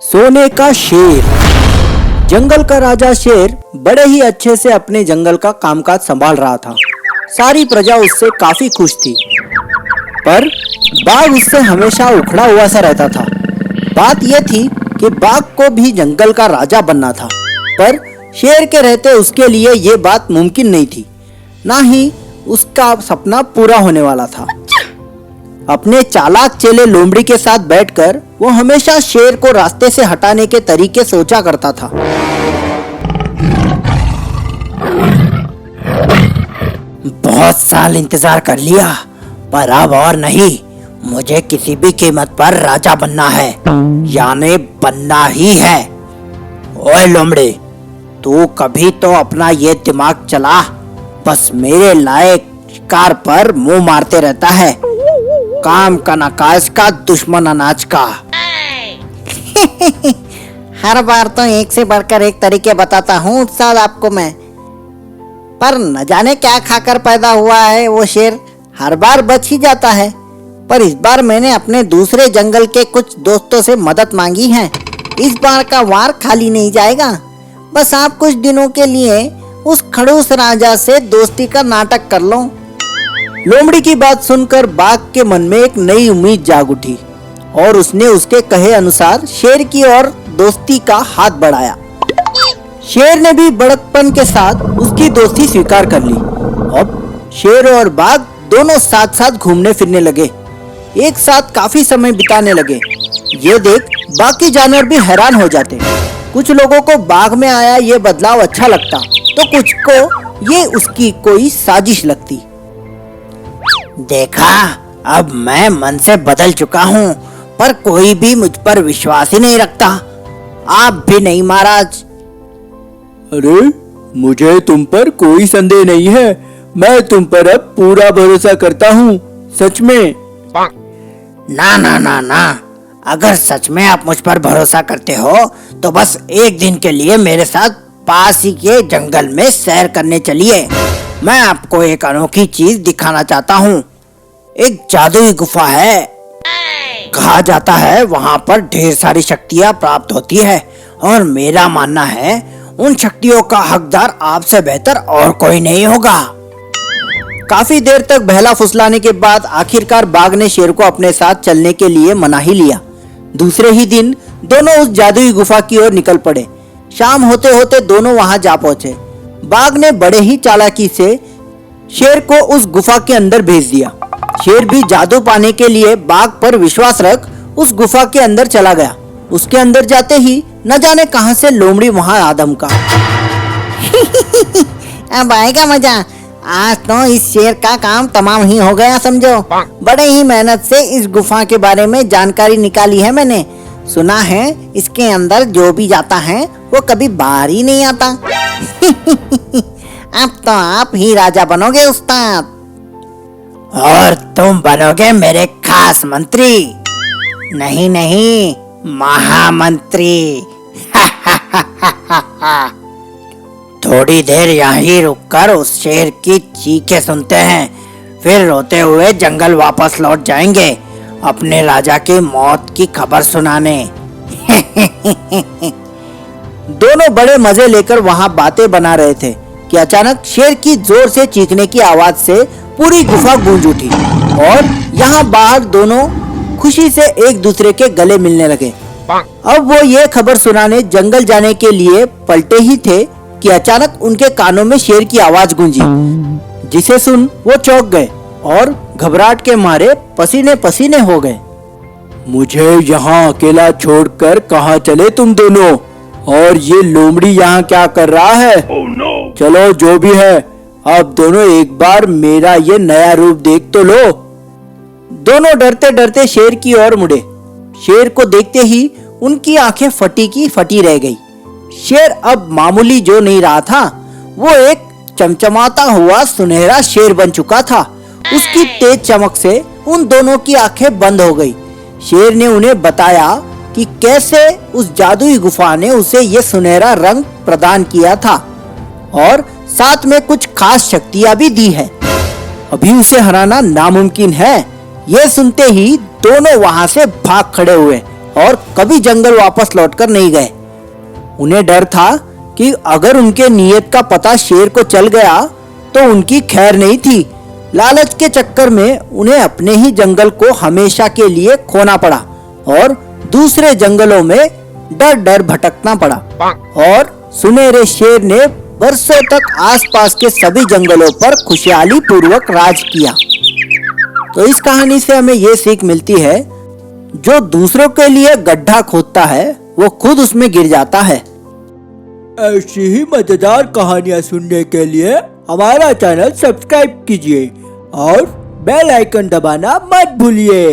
सोने का शेर। जंगल का राजा शेर बड़े ही अच्छे से अपने जंगल का कामकाज संभाल रहा था। सारी प्रजा उससे काफी खुश थी, पर बाघ उससे हमेशा उखड़ा हुआ सा रहता था। बात यह थी कि बाघ को भी जंगल का राजा बनना था, पर शेर के रहते उसके लिए ये बात मुमकिन नहीं थी, ना ही उसका सपना पूरा होने वाला था। अपने चालाक चेले लोमड़ी के साथ बैठकर वो हमेशा शेर को रास्ते से हटाने के तरीके सोचा करता था। बहुत साल इंतजार कर लिया, पर अब और नहीं। मुझे किसी भी कीमत पर राजा बनना है, यानी बनना ही है। ओए लोमड़ी, तू कभी तो अपना ये दिमाग चला, बस मेरे लायक शिकार पर मुंह मारते रहता है। काम का न काज का, दुश्मन अनाज का। हर बार तो एक से बढ़कर एक तरीके बताता हूँ उस्ताद आपको मैं, पर न जाने क्या खाकर पैदा हुआ है वो शेर हर बार बच ही जाता है। पर इस बार मैंने अपने दूसरे जंगल के कुछ दोस्तों से मदद मांगी है। इस बार का वार खाली नहीं जाएगा। बस आप कुछ दिनों के लिए उस खड़ूस राजा से दोस्ती का नाटक कर लो। लोमड़ी की बात सुनकर बाघ के मन में एक नई उम्मीद जाग उठी और उसने उसके कहे अनुसार शेर की ओर दोस्ती का हाथ बढ़ाया। शेर ने भी बड़कपन के साथ उसकी दोस्ती स्वीकार कर ली। अब शेर और बाघ दोनों साथ साथ घूमने फिरने लगे, एक साथ काफी समय बिताने लगे। ये देख बाकी जानवर भी हैरान हो जाते। कुछ लोगों को बाघ में आया ये बदलाव अच्छा लगता, तो कुछ को ये उसकी कोई साजिश लगती। देखा, अब मैं मन से बदल चुका हूँ, पर कोई भी मुझ पर विश्वास ही नहीं रखता। आप भी नहीं महाराज। अरे, मुझे तुम पर कोई संदेह नहीं है। मैं तुम पर अब पूरा भरोसा करता हूँ, सच में। ना ना ना ना, अगर सच में आप मुझ पर भरोसा करते हो तो बस एक दिन के लिए मेरे साथ पास ही के जंगल में सैर करने चलिए। मैं आपको एक अनोखी चीज दिखाना चाहता हूँ। एक जादुई गुफा है। कहा जाता है वहाँ पर ढेर सारी शक्तियाँ प्राप्त होती है, और मेरा मानना है उन शक्तियों का हकदार आपसे बेहतर और कोई नहीं होगा। काफी देर तक बहला फुसलाने के बाद आखिरकार बाघ ने शेर को अपने साथ चलने के लिए मना ही लिया। दूसरे ही दिन दोनों उस जादुई गुफा की ओर निकल पड़े। शाम होते होते दोनों वहां जा पहुंचे। बाघ ने बड़े ही चालाकी से शेर को उस गुफा के अंदर भेज दिया। शेर भी जादू पाने के लिए बाघ पर विश्वास रख उस गुफा के अंदर चला गया। उसके अंदर जाते ही न जाने कहां से लोमड़ी वहां आदम का। अब आएगा मजा। आज तो इस शेर का काम तमाम ही हो गया समझो। बड़े ही मेहनत से इस गुफा के बारे में जानकारी निकाली है मैंने। सुना है इसके अंदर जो भी जाता है वो कभी बाहर ही नहीं आता। अब तो आप ही राजा बनोगे उस्ताद। और तुम बनोगे मेरे खास मंत्री। नहीं नहीं, महामंत्री। थोड़ी देर यहीं रुककर उस शेर की चीखें सुनते हैं, फिर रोते हुए जंगल वापस लौट जाएंगे अपने राजा की मौत की खबर सुनाने। दोनों बड़े मजे लेकर वहां बातें बना रहे थे कि अचानक शेर की जोर से चीखने की आवाज से पूरी गुफा गूंज उठी और यहाँ बाहर दोनों खुशी से एक दूसरे के गले मिलने लगे। अब वो ये खबर सुनाने जंगल जाने के लिए पलटे ही थे कि अचानक उनके कानों में शेर की आवाज गूंजी, जिसे सुन वो चौंक गए और घबराहट के मारे पसीने पसीने हो गए। मुझे यहाँ अकेला छोड़कर कहाँ चले तुम दोनों? और ये लोमड़ी यहाँ क्या कर रहा है? चलो जो भी है, अब दोनों एक बार मेरा ये नया रूप देख तो लो। दोनों डरते डरते शेर की ओर मुड़े। शेर को देखते ही उनकी आंखें फटी की फटी रह गई। शेर अब मामूली जो नहीं रहा था, वो एक चमचमाता हुआ सुनहरा शेर बन चुका था। उसकी तेज चमक से उन दोनों की आंखें बंद हो गई। शेर ने उन्हें बताया कि कैसे उस जादुई गुफा ने उसे ये सुनहरा रंग प्रदान किया था और साथ में कुछ खास शक्तियां भी दी है। अभी उसे हराना नामुमकिन है। ये सुनते ही दोनों वहां से भाग खड़े हुए और कभी जंगल वापस लौटकर नहीं गए। उन्हें डर था कि अगर उनके नियत का पता शेर को चल गया तो उनकी खैर नहीं थी। लालच के चक्कर में उन्हें अपने ही जंगल को हमेशा के लिए खोना पड़ा और दूसरे जंगलों में डर डर भटकना पड़ा। और सुनहरे शेर ने बरसों तक आसपास के सभी जंगलों पर खुशहाली पूर्वक राज किया। तो इस कहानी से हमें ये सीख मिलती है, जो दूसरों के लिए गड्ढा खोदता है वो खुद उसमें गिर जाता है। ऐसी ही मजेदार कहानियाँ सुनने के लिए हमारा चैनल सब्सक्राइब कीजिए और बेल आइकन दबाना मत भूलिए।